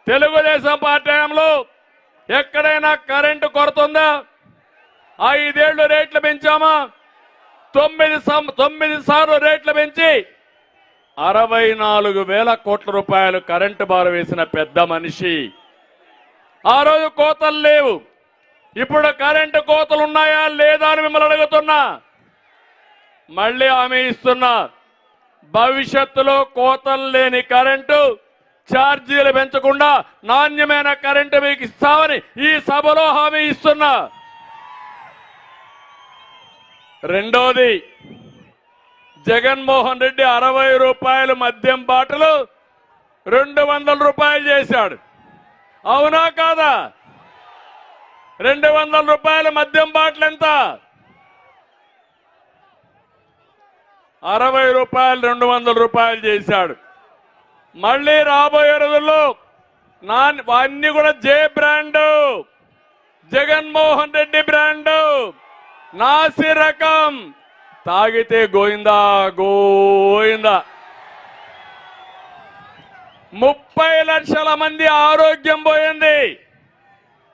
Telugu Desam party హయాంలో ఎక్కడైనా current కొరత ఉందా? 5 ఏళ్లు రేట్లు పెంచామా? 9 సార్లు రేట్లు పెంచి 64,000 కోట్ల రూపాయలు కరెంటు బారు వేసిన పెద్ద మనిషి. ఆ రోజు కోతలు లేవు. ఇప్పుడు కరెంటు కోతలు ఉన్నాయా లేదా అని మిమ్మల్ని అడుగుతున్నా. మళ్ళీ హామీ ఇస్తున్నా, భవిష్యత్తులో కోతలు లేని కరెంటు, ఛార్జీలు పెంచకుండా నాణ్యమైన కరెంటు మీకు ఇస్తామని ఈ సభలో హామీ ఇస్తున్నా. రెండోది, జగన్మోహన్ రెడ్డి 60 రూపాయలు మద్యం బాటలు 200 రూపాయలు చేశాడు. అవునా కాదా? 200 రూపాయల మద్యం బాటలు ఎంత? 60 రూపాయలు 200 రూపాయలు చేశాడు. మళ్ళీ రాబోయే రోజుల్లో అన్ని కూడా జే బ్రాండు, జగన్మోహన్ రెడ్డి బ్రాండు, నాసి రకం. తాగితే గోయిందా గోయిందా. 30 లక్షల మంది ఆరోగ్యం పోయింది.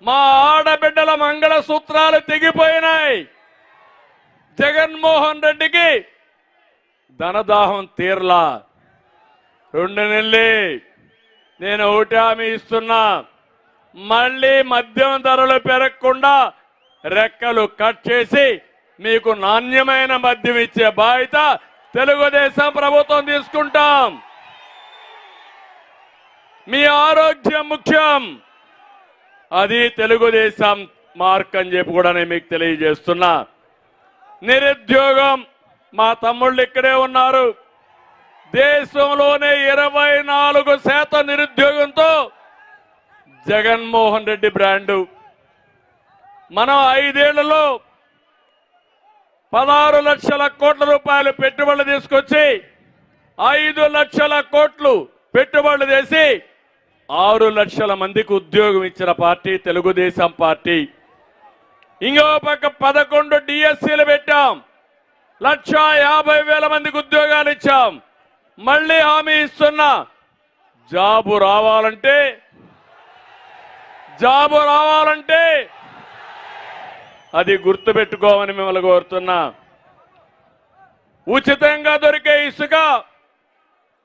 మా ఆడబిడ్డల మంగళ సూత్రాలు తెగిపోయినాయి. జగన్మోహన్ రెడ్డికి ధనదాహం తీర్లా. 2 నెలలే. నేను ఒకటి హామీ ఇస్తున్నా, మళ్ళీ మద్యం ధరలు పెరగకుండా రెక్కలు కట్ చేసి మీకు నాణ్యమైన మద్యం ఇచ్చే బాధ్యత తెలుగుదేశం ప్రభుత్వం తీసుకుంటాం. మీ ఆరోగ్యం ముఖ్యం, అది తెలుగుదేశం మార్క్ అని చెప్పి కూడా నేను మీకు తెలియజేస్తున్నా. నిరుద్యోగం, మా తమ్ముళ్ళు ఇక్కడే ఉన్నారు. దేశంలోనే 24% నిరుద్యోగంతో జగన్మోహన్ రెడ్డి బ్రాండు. మనం 5 ఏళ్లలో 16 లక్షల కోట్ల రూపాయలు పెట్టుబడులు తీసుకొచ్చి 5 లక్షల కోట్లు పెట్టుబడులు చేసి 6 లక్షల మందికి ఉద్యోగం ఇచ్చిన పార్టీ తెలుగుదేశం పార్టీ. ఇంకో పక్క 11 డిఎస్సీలు పెట్టాం, 1,50,000 మందికి ఉద్యోగాలు ఇచ్చాం. మళ్ళీ హామీ ఇస్తున్నా, జాబు రావాలంటే అది గుర్తుపెట్టుకోమని మిమ్మల్ని కోరుతున్నా. ఉచితంగా దొరికే ఇసుక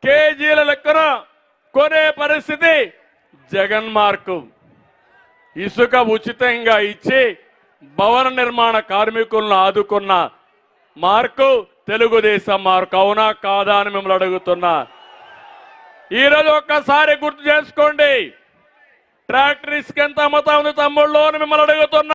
కేజీల లెక్కన కొనే పరిస్థితి జగన్ మార్కు. ఇసుక ఉచితంగా ఇచ్చి భవన నిర్మాణ కార్మికులను ఆదుకున్న మార్కు తెలుగుదేశం మార్కు. అవునా కాదా అని మిమ్మల్ని అడుగుతున్నా. ఈరోజు ఒక్కసారి గుర్తు చేసుకోండి, ట్రాక్టర్ ఇసుక ఎంత అమ్ముతా ఉంది తమ్ముళ్ళు అని మిమ్మల్ని అడుగుతున్నా.